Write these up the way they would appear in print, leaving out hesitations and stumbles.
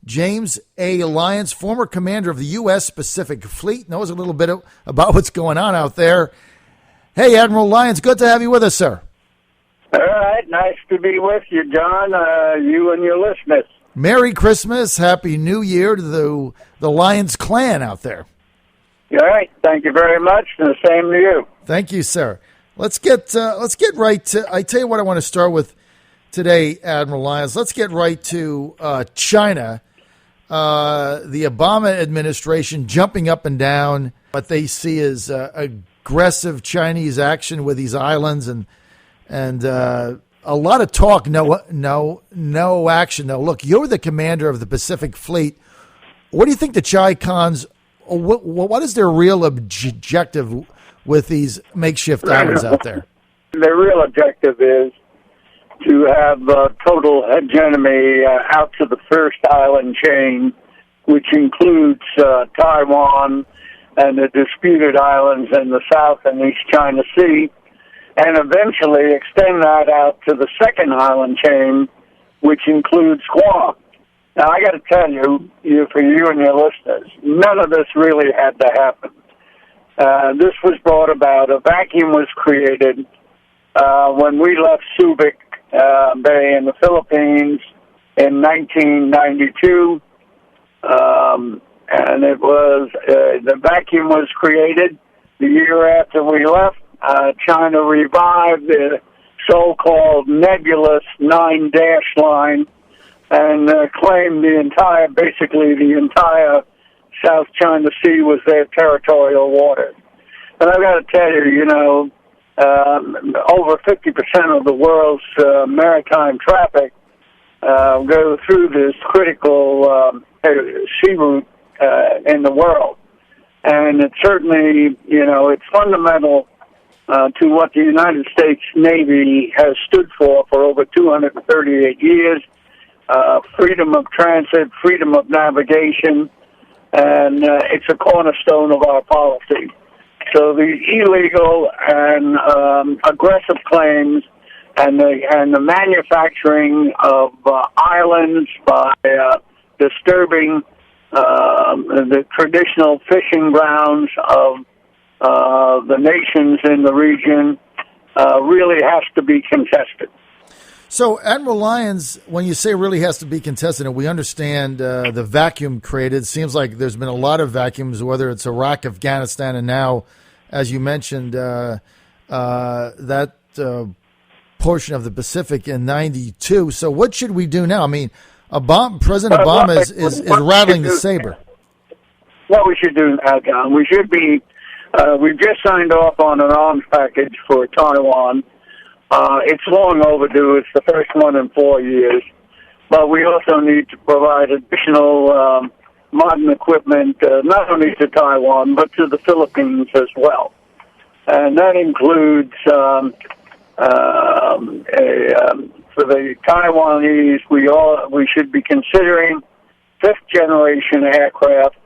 James A. Lyons, former commander of the U.S. Pacific Fleet, knows a little bit about what's going on out there. Hey, Admiral Lyons, good to have you with us, sir. All right, nice to be with you, John, you and your listeners. Merry Christmas, Happy New Year to the Lyons clan out there. All right, thank you very much, and the same to you. Thank you, sir. Let's get right to. I tell you what, I want to start with today, Admiral Lyons. Let's get right to China. The Obama administration jumping up and down what they see as aggressive Chinese action with these islands, and a lot of talk, no action. Though, look, you're the commander of the Pacific Fleet. What do you think the Chi-Cons? What is their real objective with these makeshift islands out there? Their real objective is to have total hegemony out to the first island chain, which includes Taiwan and the disputed islands in the South and East China Sea, and eventually extend that out to the second island chain, which includes Guam. Now, I got to tell you, for you and your listeners, none of this really had to happen. This was brought about. A vacuum was created when we left Subic Bay in the Philippines in 1992, and it was the vacuum was created the year after we left. China revived the so-called nebulous 9-dash line and claimed basically the entire South China Sea was their territorial waters. And I've got to tell you, over 50% of the world's maritime traffic go through this critical sea route in the world. And it's certainly, it's fundamental to what the United States Navy has stood for over 238 years, freedom of transit, freedom of navigation, and it's a cornerstone of our policy. So the illegal and aggressive claims and the manufacturing of islands by disturbing the traditional fishing grounds of the nations in the region really has to be contested. So, Admiral Lyons, when you say really has to be contested, and we understand the vacuum created, it seems like there's been a lot of vacuums, whether it's Iraq, Afghanistan, and now, as you mentioned, that portion of the Pacific in 92. So what should we do now? I mean, President Obama is rattling the saber. What we should do now, John, we should be, we've just signed off on an arms package for Taiwan. It's long overdue. It's the first one in 4 years. But we also need to provide additional modern equipment, not only to Taiwan, but to the Philippines as well. And that includes, for the Taiwanese, we should be considering fifth-generation aircraft.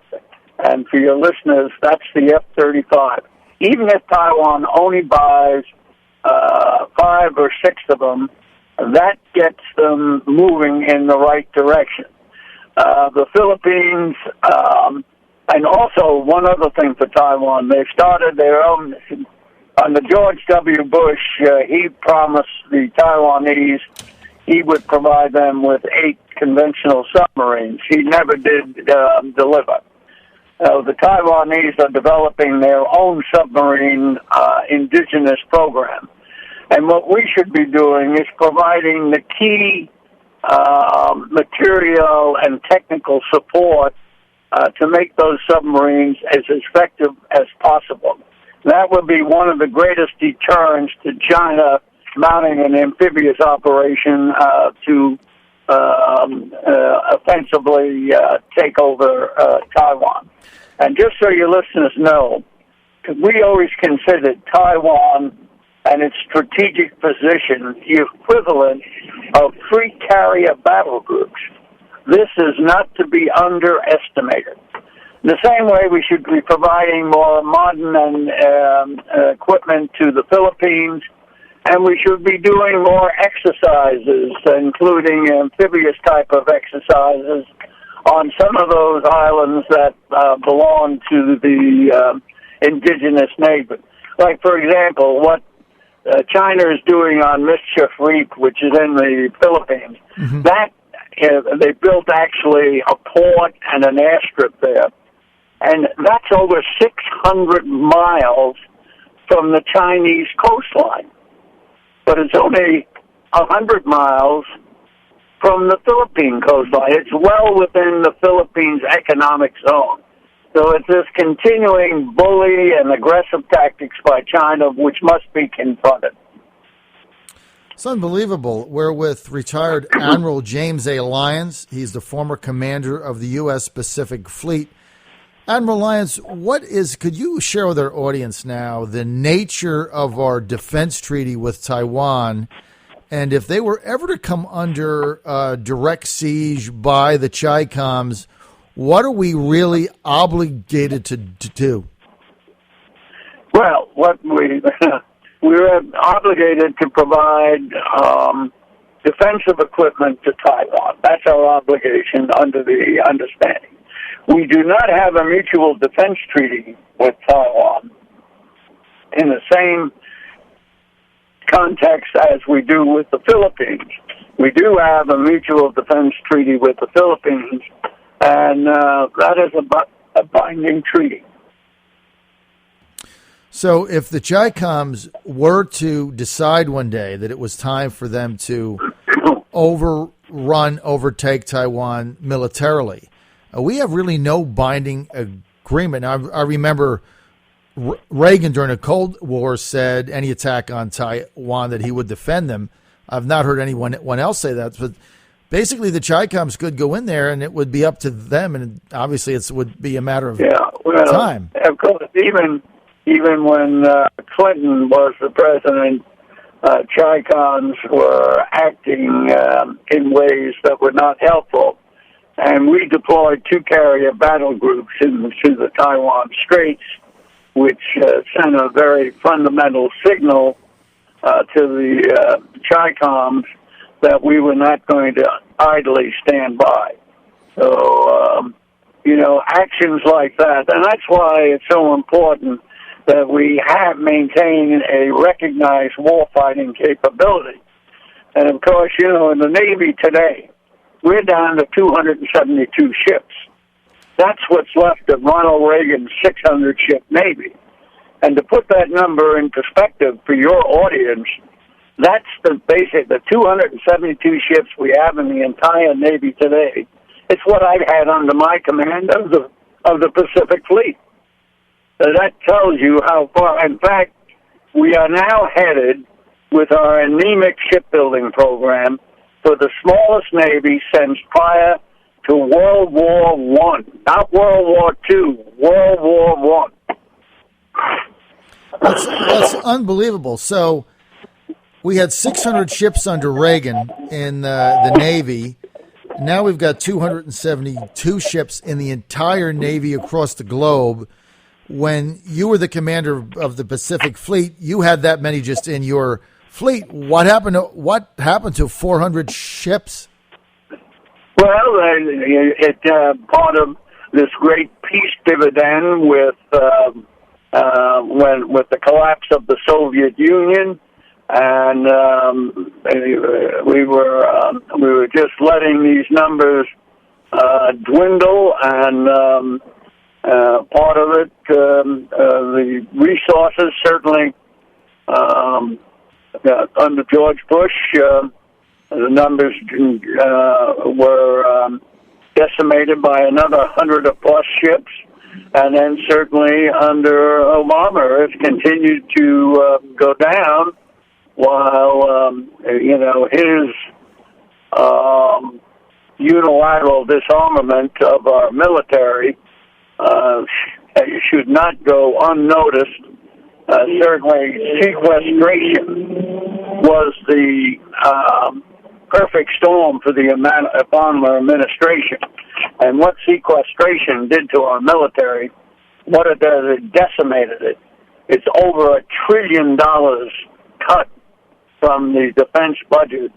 And for your listeners, that's the F-35. Even if Taiwan only buys 5 or 6 of them, that gets them moving in the right direction. The Philippines, and also one other thing for Taiwan, they started their own, under George W. Bush, he promised the Taiwanese he would provide them with 8 conventional submarines. He never did deliver. The Taiwanese are developing their own submarine indigenous program. And what we should be doing is providing the key material and technical support to make those submarines as effective as possible. That would be one of the greatest deterrents to China mounting an amphibious operation to offensively take over Taiwan. And just so your listeners know, we always considered Taiwan and its strategic position the equivalent of free carrier battle groups. This is not to be underestimated. In the same way, we should be providing more modern and equipment to the Philippines, and we should be doing more exercises, including amphibious type of exercises on some of those islands that belong to the indigenous neighbors. Like, for example, what China is doing on Mischief Reef, which is in the Philippines, that they built actually a port and an airstrip there. And that's over 600 miles from the Chinese coastline. But it's only 100 miles from the Philippine coastline. It's well within the Philippines' economic zone. So it's this continuing bully and aggressive tactics by China, which must be confronted. It's unbelievable. We're with retired Admiral James A. Lyons. He's the former commander of the U.S. Pacific Fleet. Admiral Lyons, could you share with our audience now the nature of our defense treaty with Taiwan, and if they were ever to come under direct siege by the Chi-Coms, what are we really obligated to do? Well, what we're obligated to provide defensive equipment to Taiwan. That's our obligation under the understanding. We do not have a mutual defense treaty with Taiwan in the same context as we do with the Philippines. We do have a mutual defense treaty with the Philippines, and that is a binding treaty. So if the Chi-Coms were to decide one day that it was time for them to overtake Taiwan militarily, we have really no binding agreement. Now, I remember Reagan during the Cold War said any attack on Taiwan that he would defend them. I've not heard anyone else say that, but basically the Chi-Coms could go in there and it would be up to them, and obviously it would be a matter of time. Of course, even when Clinton was the president, Chi-Coms were acting in ways that were not helpful. And we deployed 2 carrier battle groups into the Taiwan Straits, which sent a very fundamental signal to the Chi-Coms that we were not going to idly stand by. So, actions like that, and that's why it's so important that we have maintained a recognized warfighting capability. And of course, in the Navy today, we're down to 272 ships. That's what's left of Ronald Reagan's 600-ship Navy. And to put that number in perspective for your audience, that's the 272 ships we have in the entire Navy today. It's what I've had under my command of the Pacific Fleet. So that tells you how far. In fact, we are now headed with our anemic shipbuilding program for the smallest Navy since prior to World War I. Not World War II, World War I. That's unbelievable. So we had 600 ships under Reagan in the Navy. Now we've got 272 ships in the entire Navy across the globe. When you were the commander of the Pacific Fleet, you had that many just in your fleet. What happened to 400 ships? Well, it part of this great peace dividend with the collapse of the Soviet Union, and we were just letting these numbers dwindle, and part of it, the resources certainly. Under George Bush, the numbers were decimated by another 100+ ships, and then certainly under Obama, it's continued to go down, while his unilateral disarmament of our military should not go unnoticed. Certainly, sequestration was the perfect storm for the Obama administration. And what sequestration did to our military, what it does, it decimated it. It's over $1 trillion cut from the defense budget,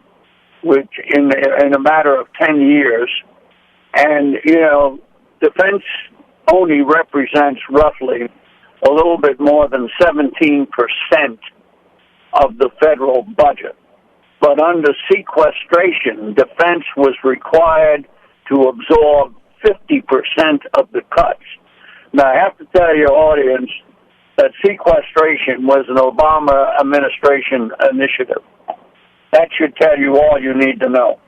which in a matter of 10 years, And, defense only represents roughly a little bit more than 17% of the federal budget. But under sequestration, defense was required to absorb 50% of the cuts. Now, I have to tell your audience that sequestration was an Obama administration initiative. That should tell you all you need to know.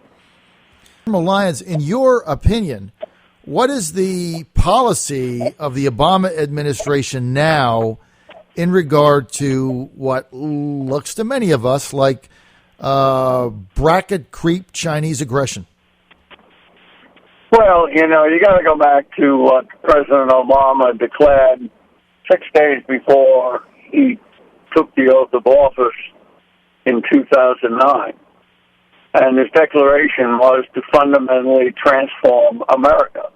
Admiral Lyons, in your opinion, what is the policy of the Obama administration now in regard to what looks to many of us like bracket creep Chinese aggression? Well, you got to go back to what President Obama declared 6 days before he took the oath of office in 2009. And his declaration was to fundamentally transform America.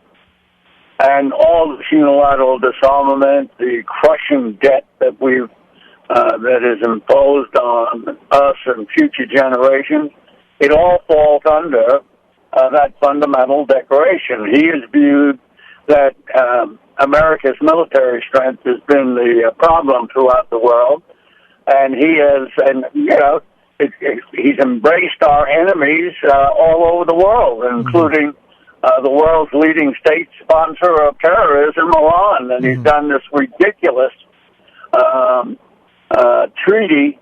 And all this unilateral disarmament, the crushing debt that that is imposed on us and future generations, it all falls under that fundamental declaration. He has viewed that America's military strength has been the problem throughout the world, and he's embraced our enemies all over the world, including the world's leading state sponsor of terrorism, Iran, and he's done this ridiculous treaty,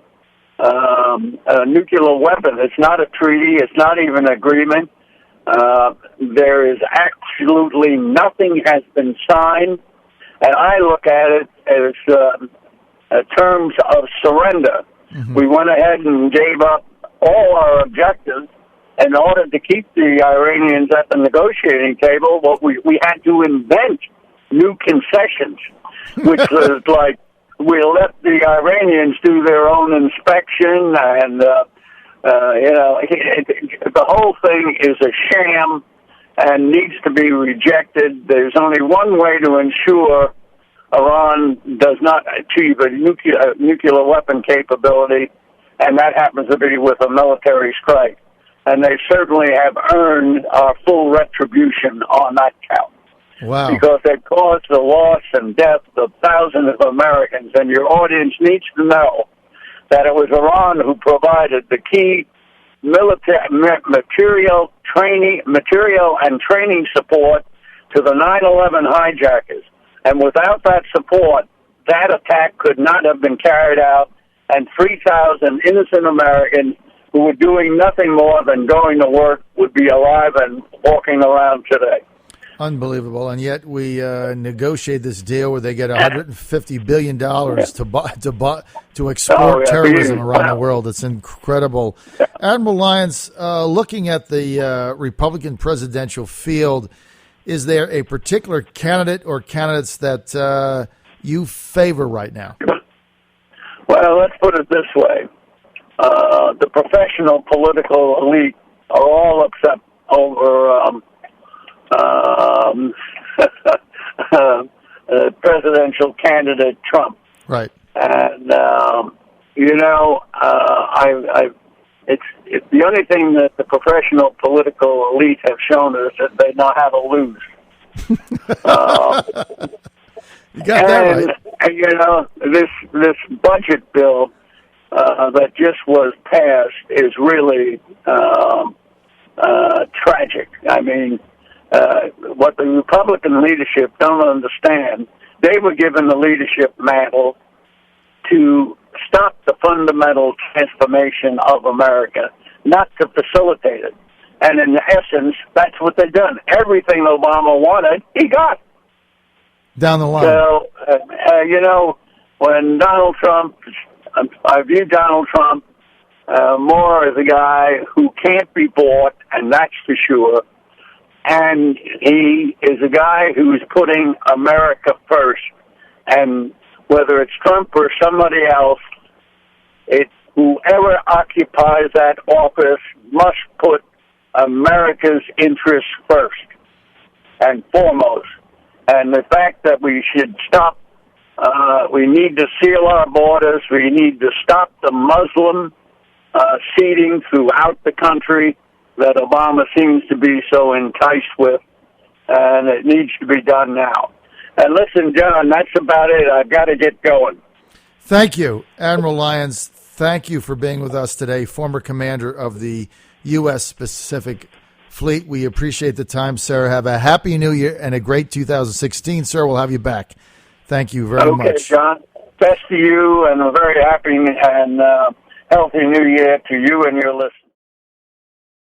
a nuclear weapon. It's not a treaty. It's not even an agreement. There is absolutely nothing has been signed, and I look at it as terms of surrender. We went ahead and gave up all our objectives in order to keep the Iranians at the negotiating table. What we had to invent new concessions, which was like we let the Iranians do their own inspection, and the whole thing is a sham and needs to be rejected. There's only one way to ensure Iran does not achieve a nuclear weapon capability, and that happens to be with a military strike. And they certainly have earned our full retribution on that count. Wow. Because they've caused the loss and death of thousands of Americans. And your audience needs to know that it was Iran who provided the key material and training support to the 9/11 hijackers. And without that support, that attack could not have been carried out, and 3,000 innocent Americans who were doing nothing more than going to work would be alive and walking around today. Unbelievable. And yet we negotiate this deal where they get $150 billion to export terrorism around the world. It's incredible. Admiral Lyons, looking at the Republican presidential field, is there a particular candidate or candidates that you favor right now? Well, let's put it this way. The professional political elite are all upset over presidential candidate Trump. Right. And, it's the only thing that the professional political elite have shown us that they know how to lose. You got that right. And, this budget bill that just was passed is really tragic. I mean, what the Republican leadership don't understand, they were given the leadership mantle to stop the fundamental transformation of America, not to facilitate it. And in essence, that's what they've done. Everything Obama wanted, he got. Down the line. So, when Donald Trump, I view Donald Trump more as a guy who can't be bought, and that's for sure. And he is a guy who's putting America first. And whether it's Trump or somebody else, whoever occupies that office must put America's interests first and foremost. And the fact that we should stop, we need to seal our borders, we need to stop the Muslim seeding throughout the country that Obama seems to be so enticed with. and it needs to be done now. And listen, John, that's about it. I've got to get going. Thank you, Admiral Lyons. Thank you for being with us today, former commander of the U.S. Pacific Fleet. We appreciate the time, sir. Have a happy new year and a great 2016, sir. We'll have you back. Thank you very much. Okay, John. Best to you, and a very happy and healthy new year to you and your listeners.